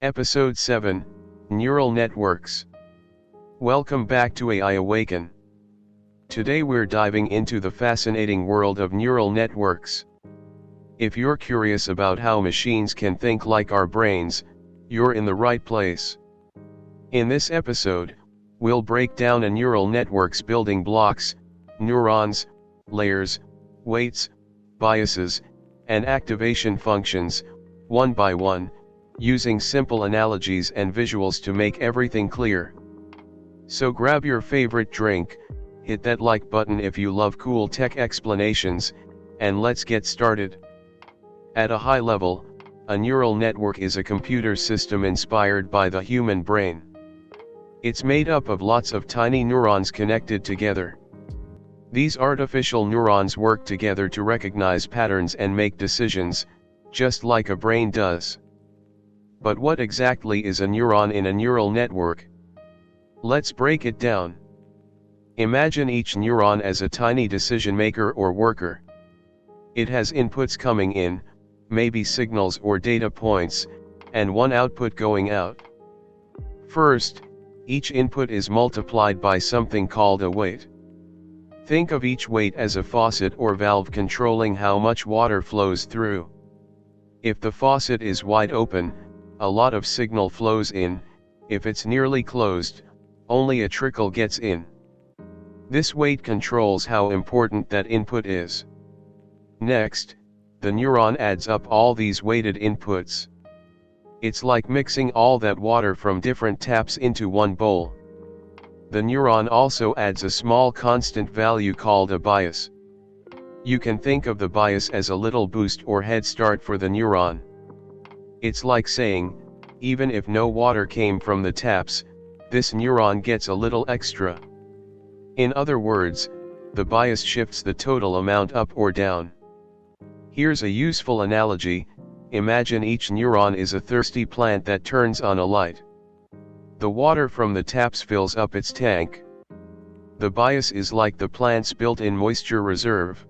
Episode 7, Neural Networks. Welcome back to AI AWAKEN. Today we're diving into the fascinating world of neural networks. If you're curious about how machines can think like our brains, you're in the right place. In this episode, we'll break down a neural network's building blocks, neurons, layers, weights, biases, and activation functions, one by one, using simple analogies and visuals to make everything clear. So grab your favorite drink, hit that like button if you love cool tech explanations, and let's get started. At a high level, a neural network is a computer system inspired by the human brain. It's made up of lots of tiny neurons connected together. These artificial neurons work together to recognize patterns and make decisions, just like a brain does. But what exactly is a neuron in a neural network? Let's break it down. Imagine each neuron as a tiny decision maker or worker. It has inputs coming in, maybe signals or data points, and one output going out. First, each input is multiplied by something called a weight. Think of each weight as a faucet or valve controlling how much water flows through. If the faucet is wide open, a lot of signal flows in. If it's nearly closed, only a trickle gets in. This weight controls how important that input is. Next, the neuron adds up all these weighted inputs. It's like mixing all that water from different taps into one bowl. The neuron also adds a small constant value called a bias. You can think of the bias as a little boost or head start for the neuron. It's like saying, even if no water came from the taps, this neuron gets a little extra. In other words, the bias shifts the total amount up or down. Here's a useful analogy. Imagine each neuron is a thirsty plant that turns on a light. The water from the taps fills up its tank. The bias is like the plant's built-in moisture reserve.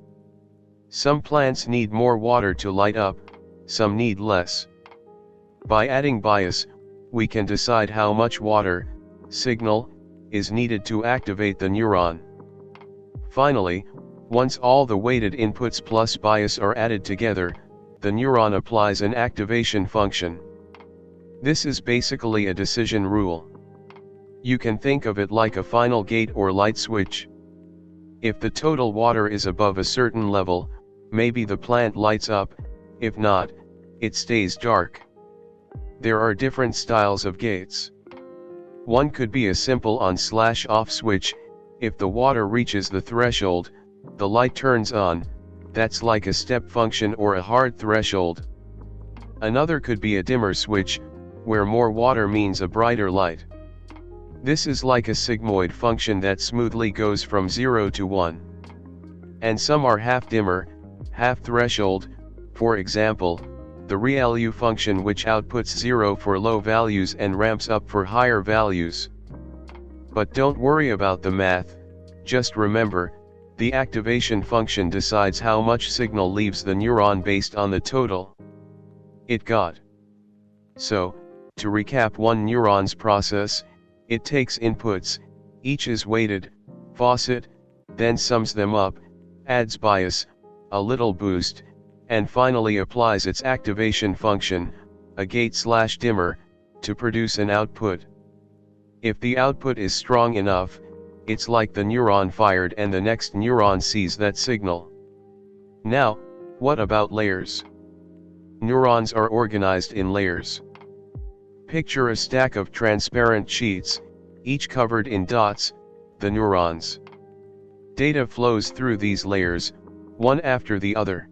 Some plants need more water to light up, some need less. By adding bias, we can decide how much water, signal, is needed to activate the neuron. Finally, once all the weighted inputs plus bias are added together, the neuron applies an activation function. This is basically a decision rule. You can think of it like a final gate or light switch. If the total water is above a certain level, maybe the plant lights up, if not, it stays dark. There are different styles of gates. One could be a simple on/off switch. If the water reaches the threshold, the light turns on. That's like a step function or a hard threshold. Another could be a dimmer switch, where more water means a brighter light. This is like a sigmoid function that smoothly goes from 0 to 1. And some are half dimmer, half threshold, for example, the ReLU function which outputs 0 for low values and ramps up for higher values. But don't worry about the math, just remember, the activation function decides how much signal leaves the neuron based on the total it got. So, to recap one neuron's process, it takes inputs, each is weighted, faucet, then sums them up, adds bias, a little boost, and finally applies its activation function, a gate/dimmer, to produce an output. If the output is strong enough, it's like the neuron fired and the next neuron sees that signal. Now, what about layers? Neurons are organized in layers. Picture a stack of transparent sheets, each covered in dots, the neurons. Data flows through these layers, one after the other.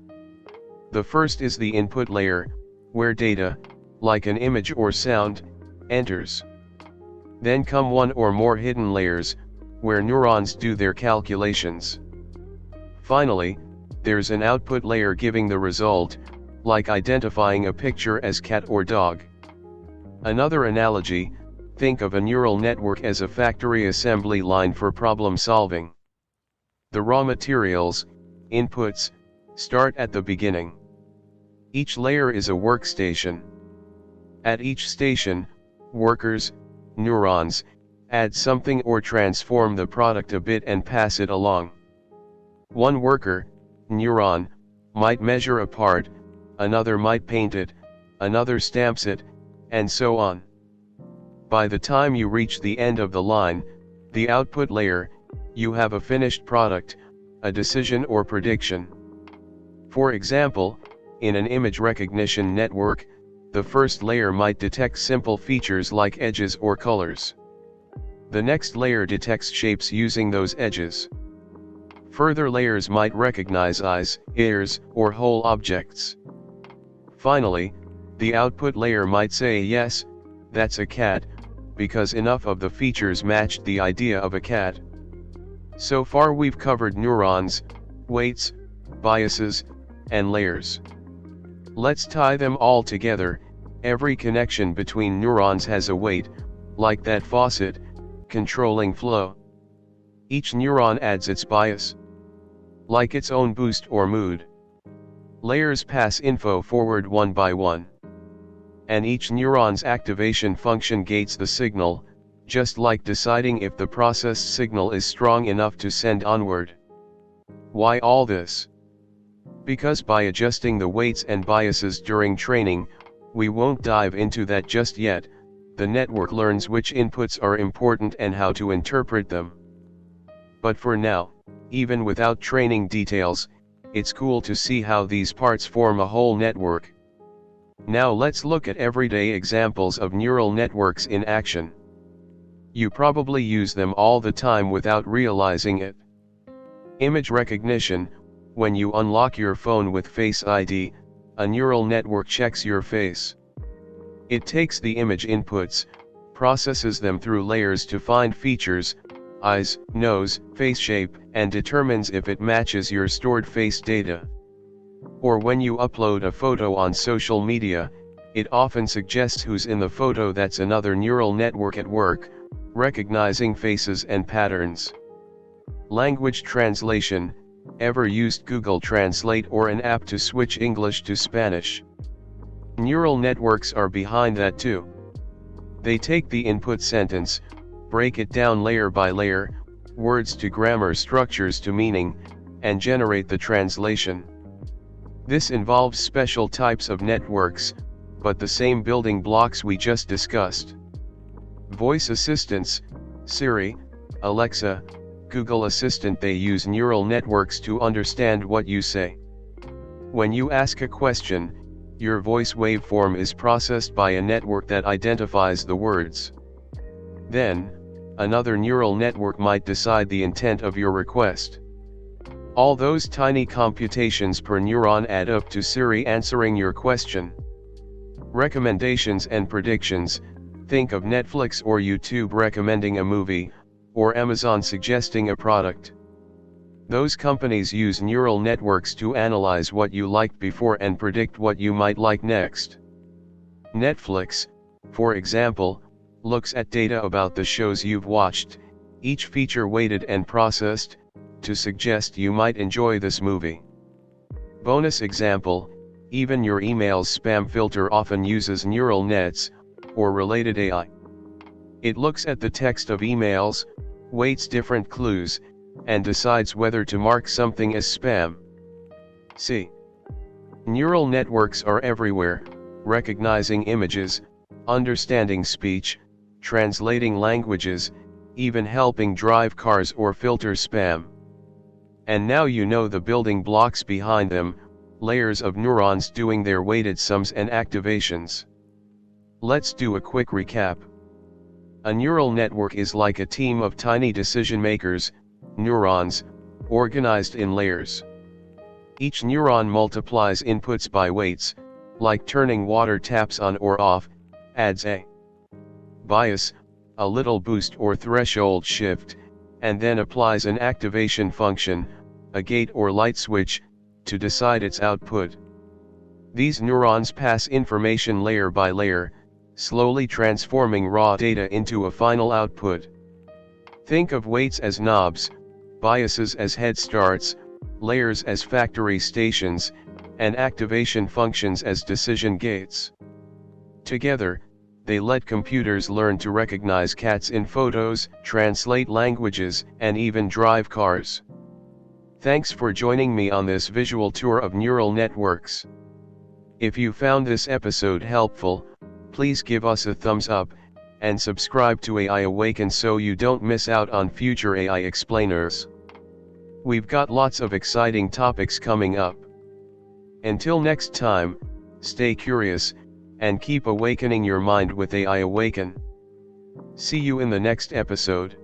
The first is the input layer, where data, like an image or sound, enters. Then come one or more hidden layers, where neurons do their calculations. Finally, there's an output layer giving the result, like identifying a picture as cat or dog. Another analogy, think of a neural network as a factory assembly line for problem solving. The raw materials, inputs, start at the beginning. Each layer is a workstation. At each station, workers, neurons, add something or transform the product a bit and pass it along. One worker, neuron, might measure a part, another might paint it, another stamps it, and so on. By the time you reach the end of the line, the output layer, you have a finished product, a decision or prediction. For example, in an image recognition network, the first layer might detect simple features like edges or colors. The next layer detects shapes using those edges. Further layers might recognize eyes, ears, or whole objects. Finally, the output layer might say yes, that's a cat, because enough of the features matched the idea of a cat. So far we've covered neurons, weights, biases, and layers. Let's tie them all together. Every connection between neurons has a weight, like that faucet, controlling flow. Each neuron adds its bias, like its own boost or mood. Layers pass info forward one by one. And each neuron's activation function gates the signal, just like deciding if the processed signal is strong enough to send onward. Why all this? Because by adjusting the weights and biases during training, we won't dive into that just yet, the network learns which inputs are important and how to interpret them. But for now, even without training details, it's cool to see how these parts form a whole network. Now let's look at everyday examples of neural networks in action. You probably use them all the time without realizing it. Image recognition. When you unlock your phone with Face ID, a neural network checks your face. It takes the image inputs, processes them through layers to find features, eyes, nose, face shape, and determines if it matches your stored face data. Or when you upload a photo on social media, it often suggests who's in the photo. That's another neural network at work, recognizing faces and patterns. Language translation. Ever used Google Translate or an app to switch English to Spanish? Neural networks are behind that too. They take the input sentence, break it down layer by layer, words to grammar, structures to meaning, and generate the translation. This involves special types of networks, but the same building blocks we just discussed. Voice assistants, Siri, Alexa, Google Assistant, they use neural networks to understand what you say. When you ask a question, your voice waveform is processed by a network that identifies the words. Then, another neural network might decide the intent of your request. All those tiny computations per neuron add up to Siri answering your question. Recommendations and predictions. Think of Netflix or YouTube recommending a movie, or Amazon suggesting a product. Those companies use neural networks to analyze what you liked before and predict what you might like next. Netflix, for example, looks at data about the shows you've watched, each feature weighted and processed, to suggest you might enjoy this movie. Bonus example, even your email's spam filter often uses neural nets, or related AI. It looks at the text of emails, weights different clues, and decides whether to mark something as spam. See. Neural networks are everywhere, recognizing images, understanding speech, translating languages, even helping drive cars or filter spam. And now you know the building blocks behind them, layers of neurons doing their weighted sums and activations. Let's do a quick recap. A neural network is like a team of tiny decision makers, neurons, organized in layers. Each neuron multiplies inputs by weights, like turning water taps on or off, adds a bias, a little boost or threshold shift, and then applies an activation function, a gate or light switch, to decide its output. These neurons pass information layer by layer, slowly transforming raw data into a final output. Think of weights as knobs, biases as head starts, layers as factory stations, and activation functions as decision gates. Together, they let computers learn to recognize cats in photos, translate languages, and even drive cars. Thanks for joining me on this visual tour of neural networks. If you found this episode helpful, please give us a thumbs up, and subscribe to AI Awaken so you don't miss out on future AI explainers. We've got lots of exciting topics coming up. Until next time, stay curious, and keep awakening your mind with AI Awaken. See you in the next episode.